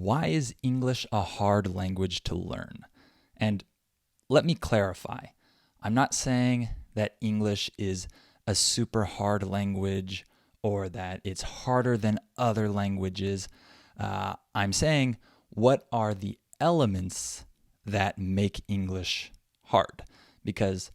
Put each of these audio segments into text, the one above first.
why is English a hard language to learn? And let me clarify. I'm not saying that English is a super hard language or that it's harder than other languages. I'm saying, what are the elements that make English hard? Because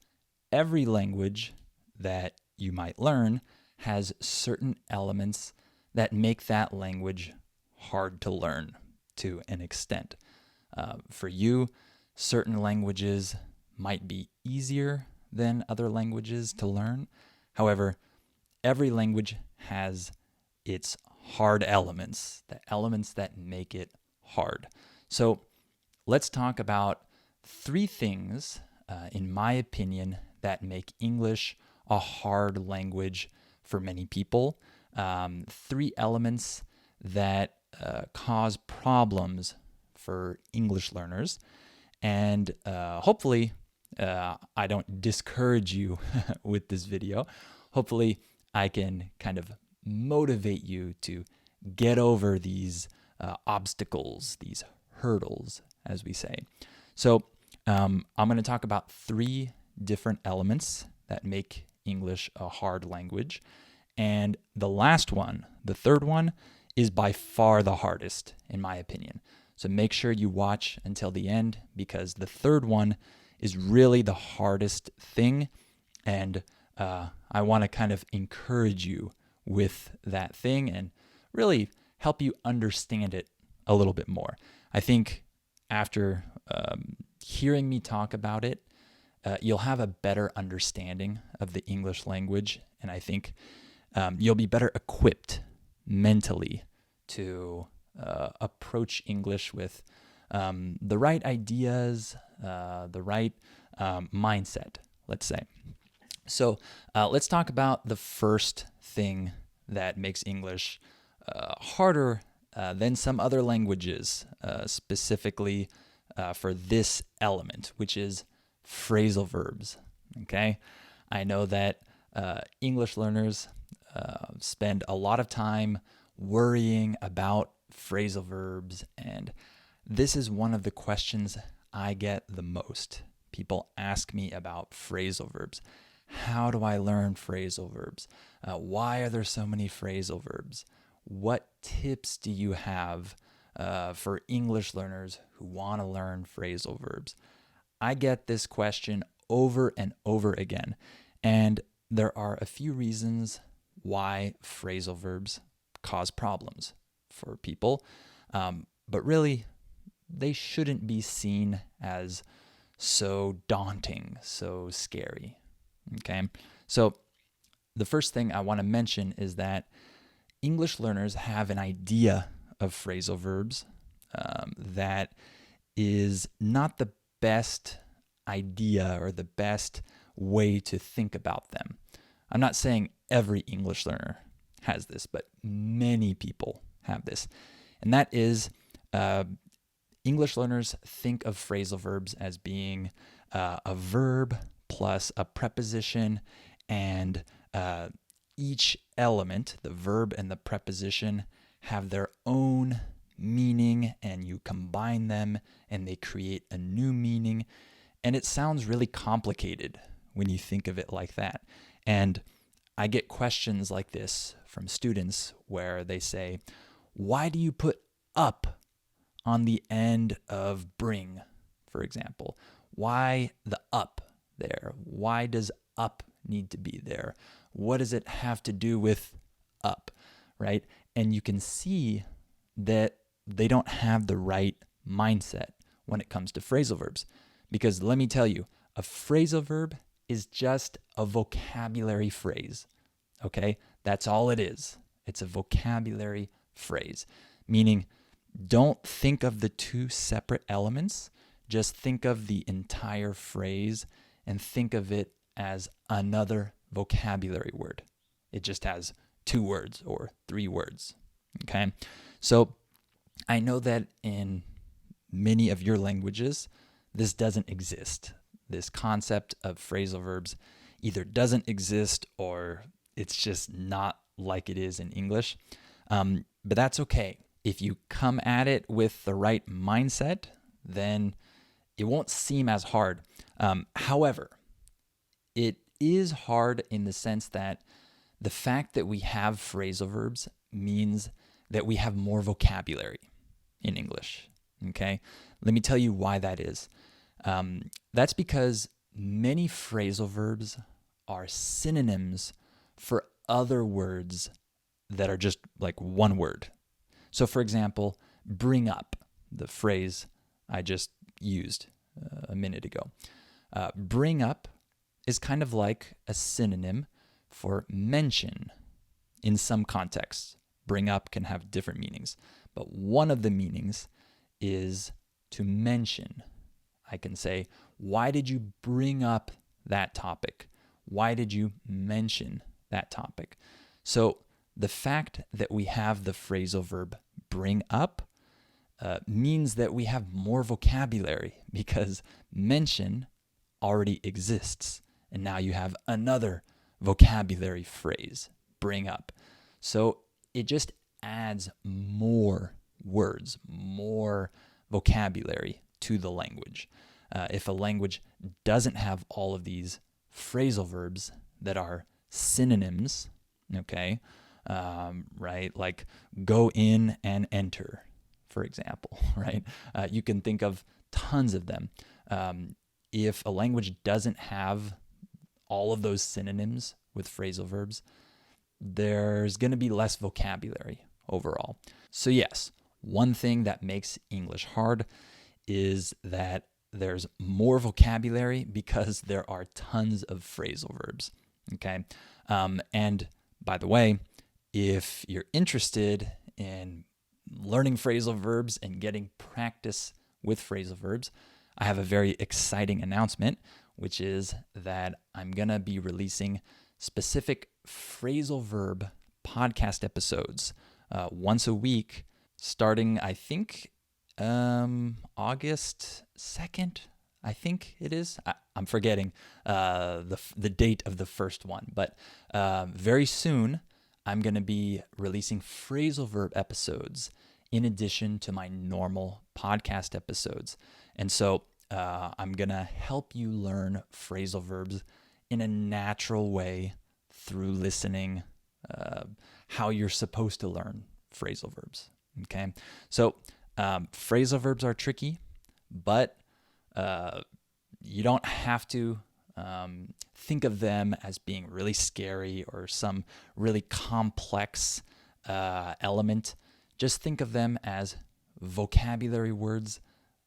every language that you might learn has certain elements that make that language hard to learn to an extent. For you, certain languages might be easier than other languages to learn. However, every language has its hard elements, the elements that make it hard. So let's talk about three things, in my opinion, that make English a hard language for many people. Three elements that cause problems for English learners. And hopefully, I don't discourage you with this video. Hopefully, I can kind of motivate you to get over these obstacles, these hurdles, as we say. So I'm going to talk about three different elements that make English a hard language. And the last one, the third one, is by far the hardest, in my opinion. So make sure you watch until the end, because the third one is really the hardest thing. And I want to kind of encourage you with that thing and really help you understand it a little bit more. I think after hearing me talk about it, you'll have a better understanding of the English language, and I think you'll be better equipped mentally to approach English with the right ideas, the right mindset, let's say. So let's talk about the first thing that makes English harder than some other languages, specifically for this element, which is phrasal verbs. Okay, I know that English learners spend a lot of time worrying about phrasal verbs, and this is one of the questions I get the most. People ask me about phrasal verbs. How do I learn phrasal verbs? Why are there so many phrasal verbs? What tips do you have for English learners who want to learn phrasal verbs? I get this question over and over again, and there are a few reasons why phrasal verbs cause problems for people, but really, they shouldn't be seen as so daunting, so scary. Okay, so the first thing I want to mention is that English learners have an idea of phrasal verbs that is not the best idea or the best way to think about them. I'm not saying every English learner has this, but many people have this. And that is English learners think of phrasal verbs as being a verb plus a preposition, and each element, the verb and the preposition, have their own meaning, and you combine them and they create a new meaning. And it sounds really complicated when you think of it like that. And I get questions like this from students where they say, why do you put up on the end of bring, for example? Why the up there? Why does up need to be there? What does it have to do with up, right? And you can see that they don't have the right mindset when it comes to phrasal verbs. Because let me tell you, a phrasal verb is just a vocabulary phrase, okay? That's all it is. It's a vocabulary phrase, meaning don't think of the two separate elements. Just think of the entire phrase and think of it as another vocabulary word. It just has 2 words or 3 words, okay? So I know that in many of your languages, this doesn't exist. This concept of phrasal verbs either doesn't exist or it's just not like it is in English. But that's okay. if you come at it with the right mindset, then it won't seem as hard. However, it is hard in the sense that the fact that we have phrasal verbs means that we have more vocabulary in English. Okay? Let me tell you why that is. That's because many phrasal verbs are synonyms for other words that are just like one word. So, for example, bring up, the phrase I just used a minute ago. Bring up is kind of like a synonym for mention in some contexts. Bring up can have different meanings, but one of the meanings is to mention. I can say, why did you bring up that topic? Why did you mention that topic? So the fact that we have the phrasal verb bring up means that we have more vocabulary because mention already exists. And now you have another vocabulary phrase, bring up. So it just adds more words, more vocabulary to the language. If a language doesn't have all of these phrasal verbs that are synonyms, okay, right, like go in and enter, for example, right? You can think of tons of them. If a language doesn't have all of those synonyms with phrasal verbs, there's going to be less vocabulary overall. So yes, one thing that makes English hard is that there's more vocabulary because there are tons of phrasal verbs, okay? And by the way, if you're interested in learning phrasal verbs and getting practice with phrasal verbs, I have a very exciting announcement, which is that I'm going to be releasing specific phrasal verb podcast episodes once a week, starting, I think, August 2nd, I think it is. I'm forgetting the date of the first one, but very soon I'm going to be releasing phrasal verb episodes in addition to my normal podcast episodes. And so I'm going to help you learn phrasal verbs in a natural way through listening, how you're supposed to learn phrasal verbs. Okay, so phrasal verbs are tricky, but you don't have to think of them as being really scary or some really complex element. Just think of them as vocabulary words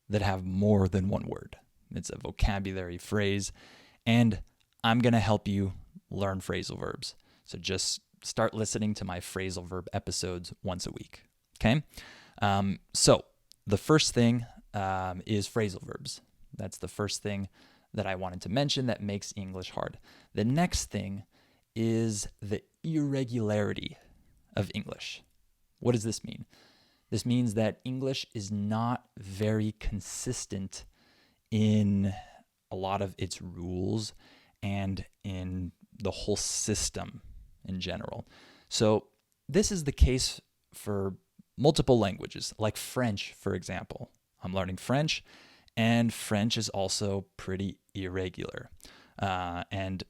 that have more than one word. It's a vocabulary phrase, and I'm going to help you learn phrasal verbs. So just start listening to my phrasal verb episodes once a week. Okay? So the first thing is phrasal verbs. That's the first thing that I wanted to mention that makes English hard. The next thing is the irregularity of English. What does this mean? This means that English is not very consistent in a lot of its rules and in the whole system in general. So this is the case for multiple languages, like French, for example. I'm learning French, and French is also pretty irregular. And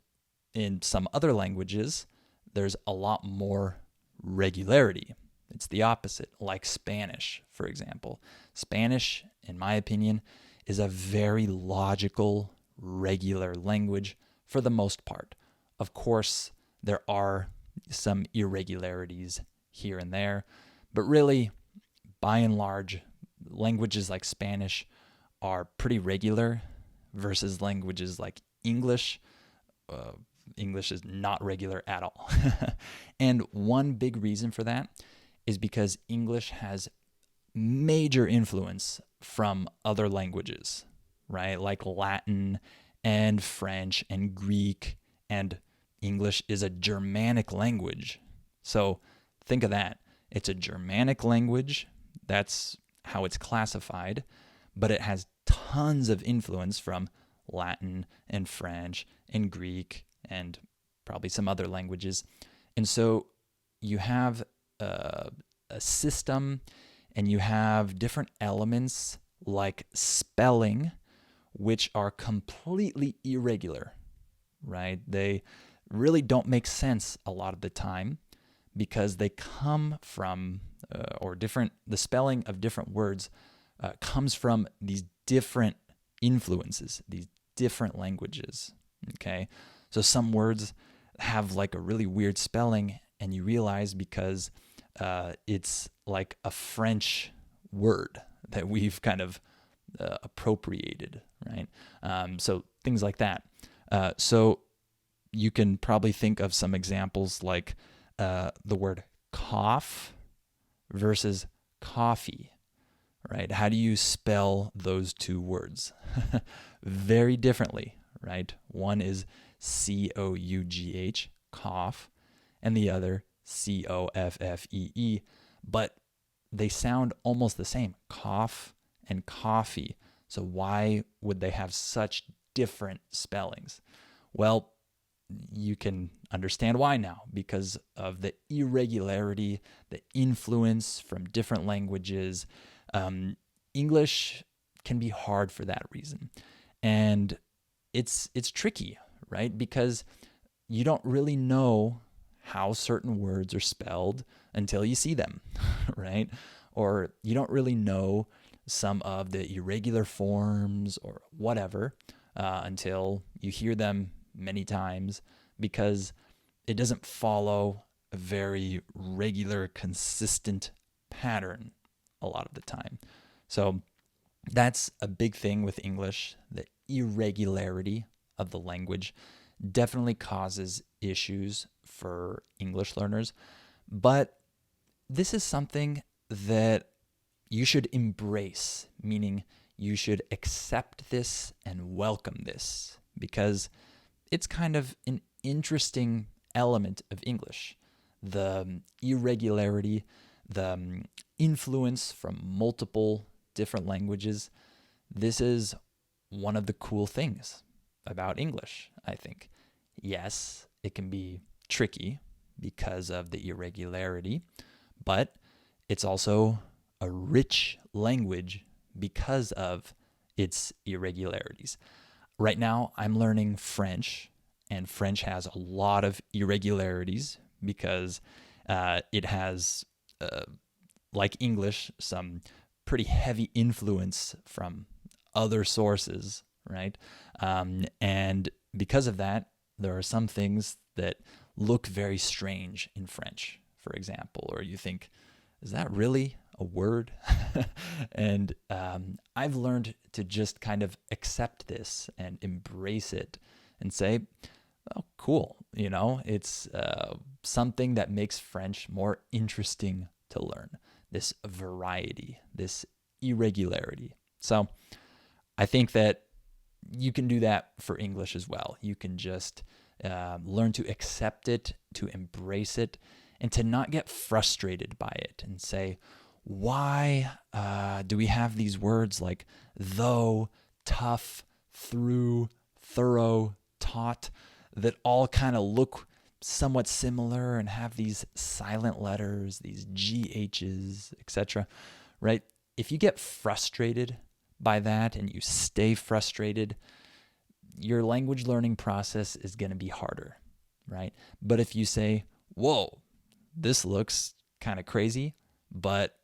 in some other languages, there's a lot more regularity. It's the opposite, like Spanish, for example. Spanish, in my opinion, is a very logical, regular language for the most part. Of course, there are some irregularities here and there, but really, by and large, languages like Spanish are pretty regular versus languages like English. English is not regular at all. And one big reason for that is because English has major influence from other languages, right? Like Latin and French and Greek, and English is a Germanic language. So think of that. It's a Germanic language. That's how it's classified, but it has tons of influence from Latin and French and Greek and probably some other languages. And so you have a system and you have different elements like spelling, which are completely irregular, right? They really don't make sense a lot of the time because they come from, the spelling of different words comes from these different influences, these different languages, okay? So some words have like a really weird spelling, and you realize because it's like a French word that we've kind of appropriated, right? So things like that. So you can probably think of some examples like the word cough versus coffee, right? How do you spell those two words? Very differently, right? One is C-O-U-G-H, cough, and the other C-O-F-F-E-E, but they sound almost the same, cough and coffee. So why would they have such different spellings? Well, you can understand why now, because of the irregularity, the influence from different languages. English can be hard for that reason. And it's tricky, right? Because you don't really know how certain words are spelled until you see them, right? Or you don't really know some of the irregular forms or whatever until you hear them many times, because it doesn't follow a very regular, consistent pattern a lot of the time. So that's a big thing with English. The irregularity of the language definitely causes issues for English learners. But this is something that you should embrace, meaning you should accept this and welcome this, because it's kind of an interesting element of English. The irregularity, the influence from multiple different languages. This is one of the cool things about English, I think. Yes, it can be tricky because of the irregularity, but it's also a rich language because of its irregularities. Right now, I'm learning French, and French has a lot of irregularities because it has, like English, some pretty heavy influence from other sources, right? And because of that, there are some things that look very strange in French, for example, or you think, is that really a word? And I've learned to just kind of accept this and embrace it and say, oh, cool. It's something that makes French more interesting to learn, this variety, this irregularity. So I think that you can do that for English as well. You can just learn to accept it, to embrace it, and to not get frustrated by it and say, why do we have these words like though, tough, through, thorough, taught, that all kind of look somewhat similar and have these silent letters, these GHs, etc., right? If you get frustrated by that and you stay frustrated, your language learning process is going to be harder, right? But if you say, whoa, this looks kind of crazy, but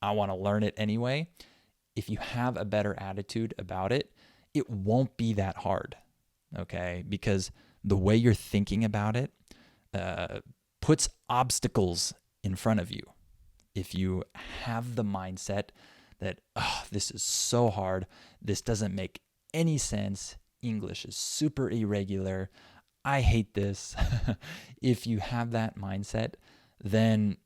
I want to learn it anyway, if you have a better attitude about it, it won't be that hard, okay? Because the way you're thinking about it puts obstacles in front of you. If you have the mindset that, oh, this is so hard, this doesn't make any sense, English is super irregular, I hate this. If you have that mindset, then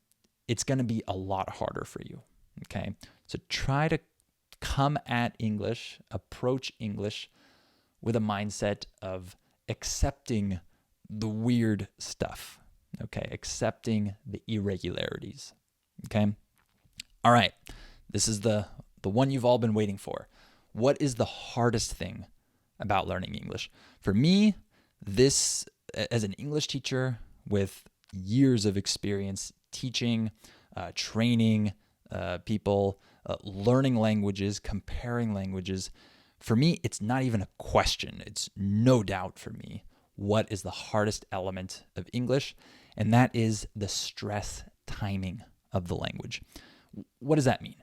it's going to be a lot harder for you, okay? So try to come at English, approach English with a mindset of accepting the weird stuff, okay? Accepting the irregularities, okay? All right, this is the one you've all been waiting for. What is the hardest thing about learning English? For me, this, as an English teacher with years of experience teaching, training people learning languages, comparing languages, for me, it's not even a question. It's no doubt for me what is the hardest element of English, and that is the stress timing of the language. What does that mean?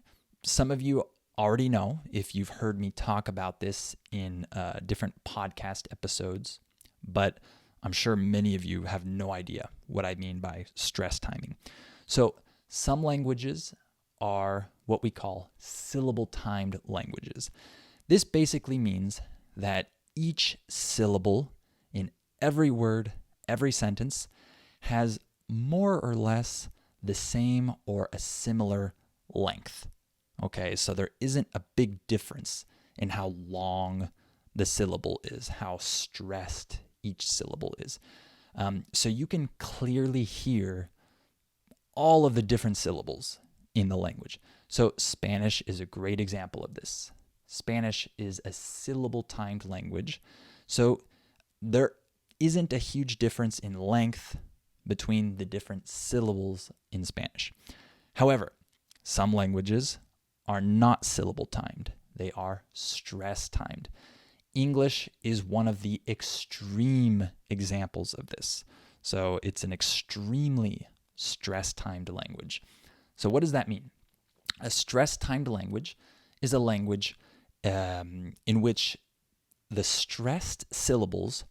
Some of you already know if you've heard me talk about this in different podcast episodes, but I'm sure many of you have no idea what I mean by stress timing. So some languages are what we call syllable-timed languages. This basically means that each syllable in every word, every sentence, has more or less the same or a similar length. Okay, so there isn't a big difference in how long the syllable is, how stressed each syllable is. So you can clearly hear all of the different syllables in the language. So Spanish is a great example of this. Spanish is a syllable-timed language, so there isn't a huge difference in length between the different syllables in Spanish. However, some languages are not syllable-timed. They are stress-timed. English is one of the extreme examples of this. So it's an extremely stress-timed language. So what does that mean? A stress-timed language is a language in which the stressed syllables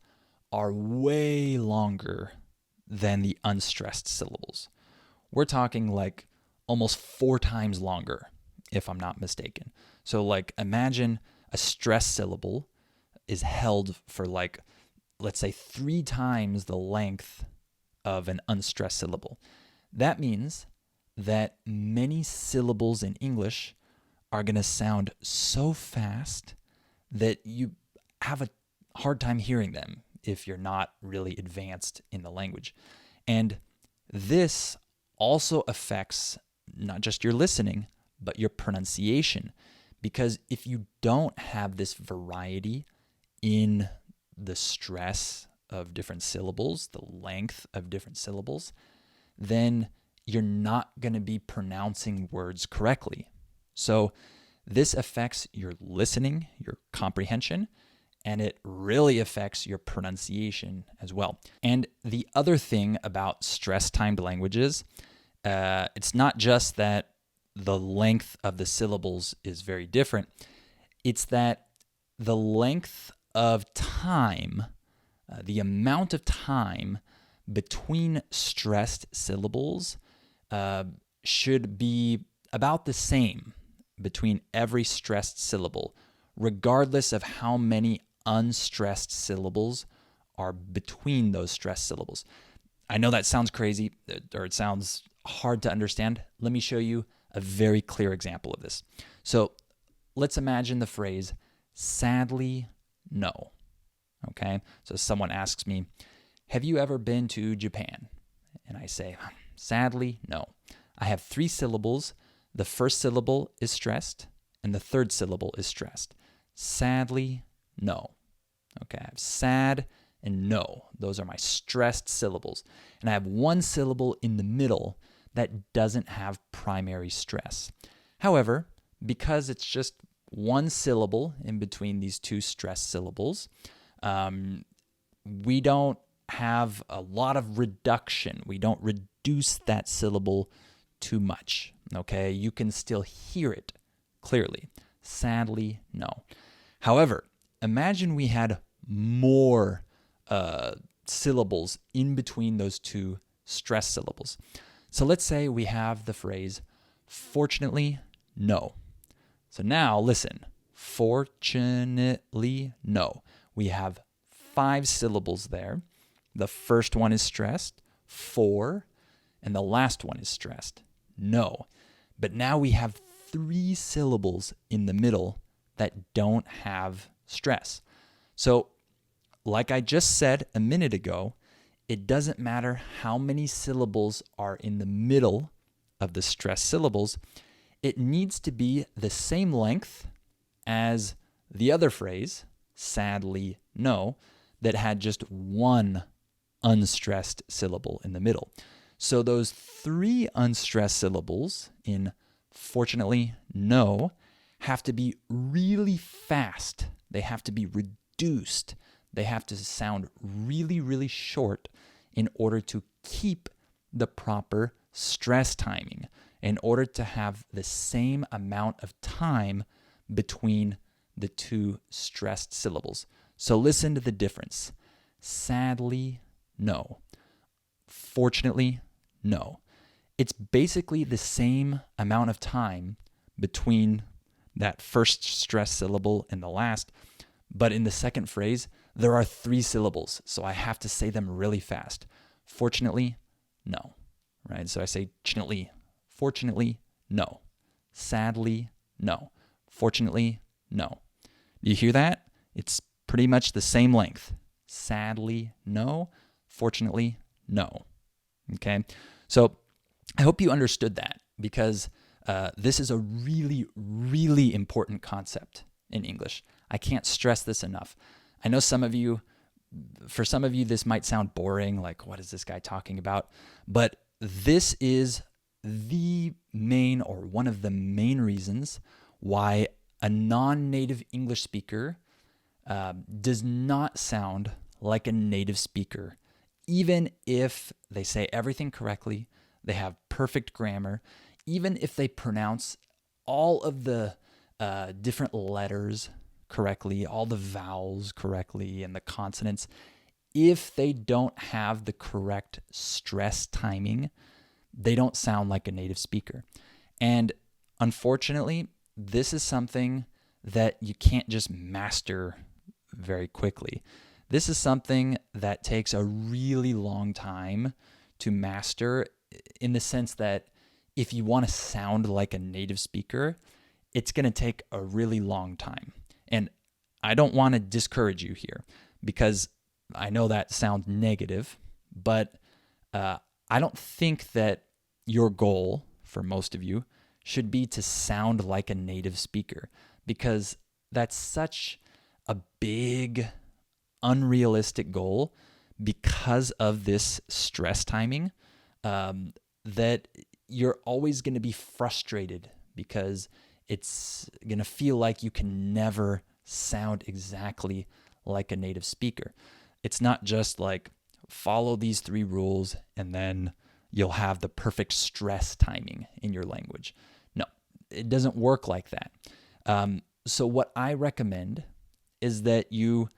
are way longer than the unstressed syllables. We're talking like almost 4 times longer, if I'm not mistaken. So like imagine a stressed syllable is held for like, let's say 3 times the length of an unstressed syllable. That means that many syllables in English are going to sound so fast that you have a hard time hearing them if you're not really advanced in the language. And this also affects not just your listening, but your pronunciation. Because if you don't have this variety in the stress of different syllables, the length of different syllables, then you're not going to be pronouncing words correctly. So this affects your listening, your comprehension, and it really affects your pronunciation as well. And the other thing about stress-timed languages, it's not just that the length of the syllables is very different. It's that the length of time, the amount of time between stressed syllables should be about the same between every stressed syllable, regardless of how many unstressed syllables are between those stressed syllables. I know that sounds crazy, or it sounds hard to understand. Let me show you a very clear example of this. So let's imagine the phrase, sadly, no. Okay, so someone asks me, have you ever been to Japan? And I say, sadly, no. I have 3 syllables. The first syllable is stressed, and the third syllable is stressed. Sadly, no. Okay, I have sad and no. Those are my stressed syllables. And I have 1 syllable in the middle that doesn't have primary stress. However, because it's just 1 syllable in between these 2 stressed syllables, we don't have a lot of reduction. We don't reduce that syllable too much. Okay, you can still hear it clearly. Sadly, no. However, imagine we had more syllables in between those 2 stressed syllables. So let's say we have the phrase, fortunately, no. So now listen, fortunately, no. We have 5 syllables there. The first one is stressed, for, and the last one is stressed, no. But now we have 3 syllables in the middle that don't have stress. So, like I just said a minute ago, it doesn't matter how many syllables are in the middle of the stressed syllables. It needs to be the same length as the other phrase, sadly, no, that had just 1 unstressed syllable in the middle. So those 3 unstressed syllables in fortunately, no, have to be really fast. They have to be reduced. They have to sound really, really short in order to keep the proper stress timing, in order to have the same amount of time between the two stressed syllables. So listen to the difference. Sadly, no. Fortunately, no. It's basically the same amount of time between that first stressed syllable and the last, but in the second phrase, there are 3 syllables, so I have to say them really fast. Fortunately, no. Right? So I say chinately, fortunately, no. Sadly, no. Fortunately, no. You hear that? It's pretty much the same length. Sadly, no. Fortunately, no. Okay? So I hope you understood that, because this is a really, really important concept in English. I can't stress this enough. I know for some of you, this might sound boring, like, what is this guy talking about? But this is the main, or one of the main reasons why a non-native English speaker does not sound like a native speaker, even if they say everything correctly, they have perfect grammar, even if they pronounce all of the different letters correctly, all the vowels correctly, and the consonants. If they don't have the correct stress timing, they don't sound like a native speaker. And unfortunately, this is something that you can't just master very quickly. This is something that takes a really long time to master, in the sense that if you want to sound like a native speaker, it's going to take a really long time. And I don't want to discourage you here, because I know that sounds negative, but I don't think that your goal, for most of you, should be to sound like a native speaker, because that's such a big, unrealistic goal because of this stress timing, that you're always going to be frustrated, because it's going to feel like you can never sound exactly like a native speaker. It's not just like follow these 3 rules and then you'll have the perfect stress timing in your language. No, it doesn't work like that. So what I recommend is that you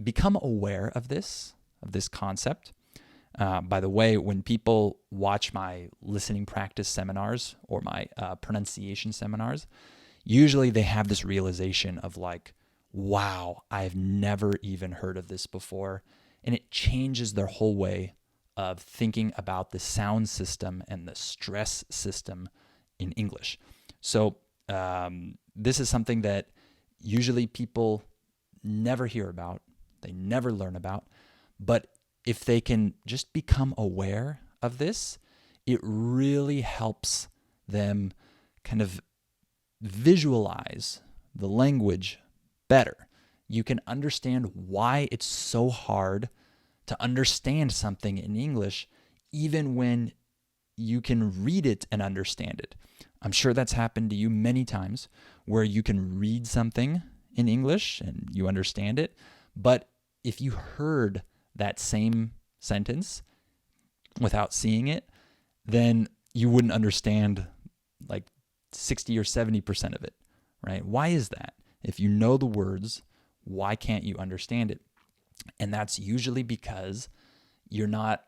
become aware of this concept. By the way, when people watch my listening practice seminars or my pronunciation seminars, usually they have this realization of like, wow, I've never even heard of this before. And it changes their whole way of thinking about the sound system and the stress system in English. So this is something that usually people never hear about, they never learn about, but if they can just become aware of this, it really helps them kind of visualize the language better. You can understand why it's so hard to understand something in English, even when you can read it and understand it. I'm sure that's happened to you many times, where you can read something in English and you understand it, but if you heard that same sentence without seeing it, then you wouldn't understand like 60 or 70% of it, right? Why is that? If you know the words, why can't you understand it? And that's usually because you're not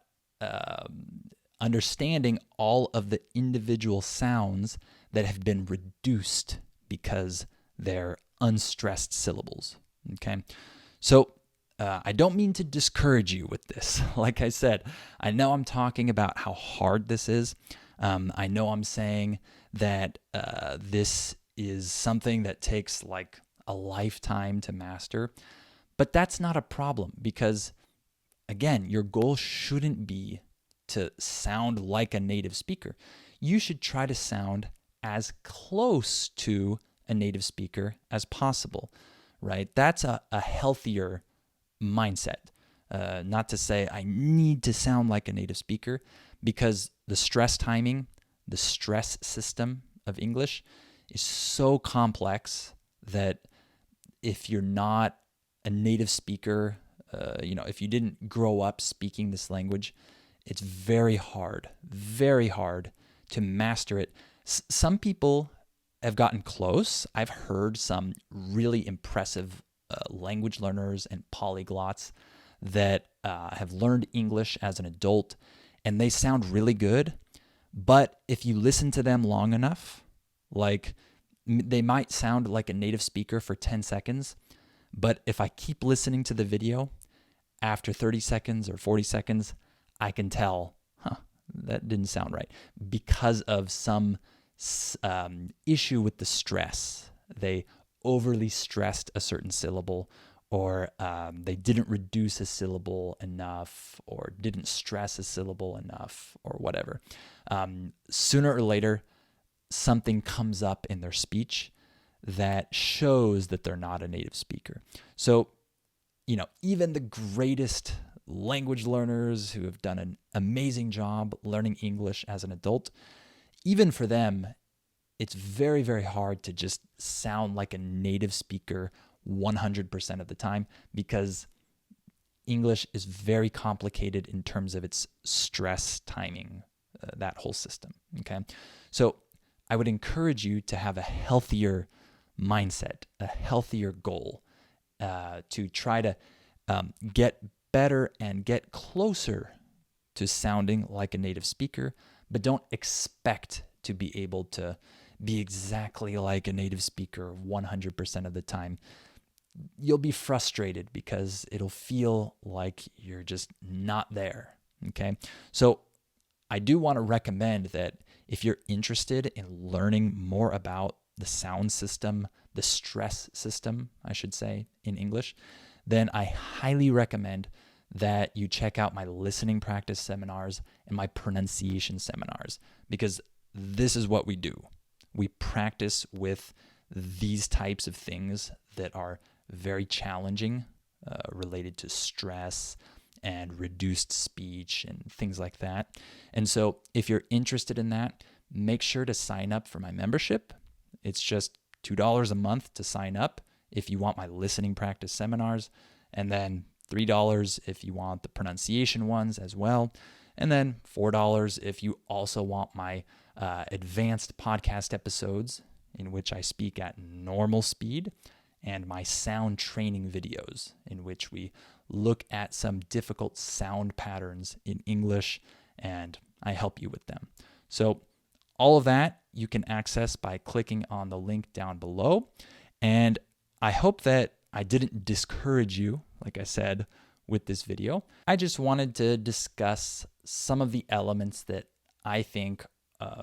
understanding all of the individual sounds that have been reduced because they're unstressed syllables, okay? So I don't mean to discourage you with this. Like I said, I know I'm talking about how hard this is. I know I'm saying that this is something that takes like a lifetime to master, but that's not a problem, because again, your goal shouldn't be to sound like a native speaker. You should try to sound as close to a native speaker as possible, right? That's a healthier mindset. Not to say I need to sound like a native speaker, because the stress timing, the stress system of English is so complex that if you're not a native speaker, if you didn't grow up speaking this language, it's very hard to master it. Some people have gotten close. I've heard some really impressive language learners and polyglots that have learned English as an adult, and they sound really good. But if you listen to them long enough, like they might sound like a native speaker for 10 seconds, but if I keep listening to the video, after 30 seconds or 40 seconds, I can tell, that didn't sound right, because of some issue with the stress. They overly stressed a certain syllable, or they didn't reduce a syllable enough, or didn't stress a syllable enough, or whatever. Sooner or later, something comes up in their speech that shows that they're not a native speaker. So, even the greatest language learners who have done an amazing job learning English as an adult, even for them, it's very, very hard to just sound like a native speaker 100% of the time, because English is very complicated in terms of its stress timing, that whole system, okay? So I would encourage you to have a healthier mindset, a healthier goal, to try to get better and get closer to sounding like a native speaker, but don't expect to be able to be exactly like a native speaker 100% of the time. You'll be frustrated because it'll feel like you're just not there, okay? So I do want to recommend that if you're interested in learning more about the sound system, the stress system, I should say, in English, then I highly recommend that you check out my listening practice seminars and my pronunciation seminars, because this is what we do. We practice with these types of things that are very challenging, related to stress and reduced speech and things like that. And so if you're interested in that, make sure to sign up for my membership. It's just $2 a month to sign up if you want my listening practice seminars, and then $3 if you want the pronunciation ones as well, and then $4 if you also want my advanced podcast episodes in which I speak at normal speed, and my sound training videos in which we look at some difficult sound patterns in English and I help you with them. So all of that you can access by clicking on the link down below. And I hope that I didn't discourage you, like I said, with this video. I just wanted to discuss some of the elements that I think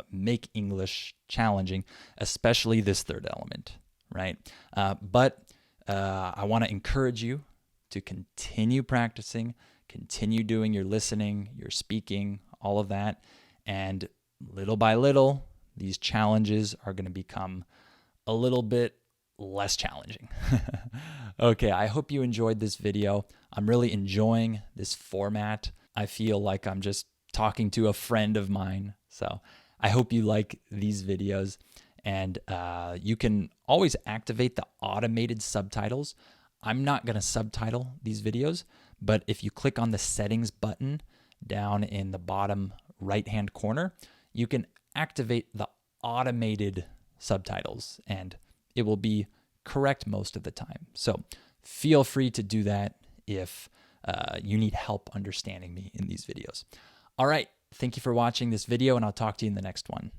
make English challenging, especially this third element, right? But I want to encourage you to continue practicing, continue doing your listening, your speaking, all of that. And little by little, these challenges are going to become a little bit less challenging. Okay, I hope you enjoyed this video. I'm really enjoying this format. I feel like I'm just talking to a friend of mine. So I hope you like these videos. And you can always activate the automated subtitles. I'm not going to subtitle these videos, but if you click on the settings button down in the bottom right-hand corner, you can activate the automated subtitles, and it will be correct most of the time. So feel free to do that if you need help understanding me in these videos. All right, thank you for watching this video, and I'll talk to you in the next one.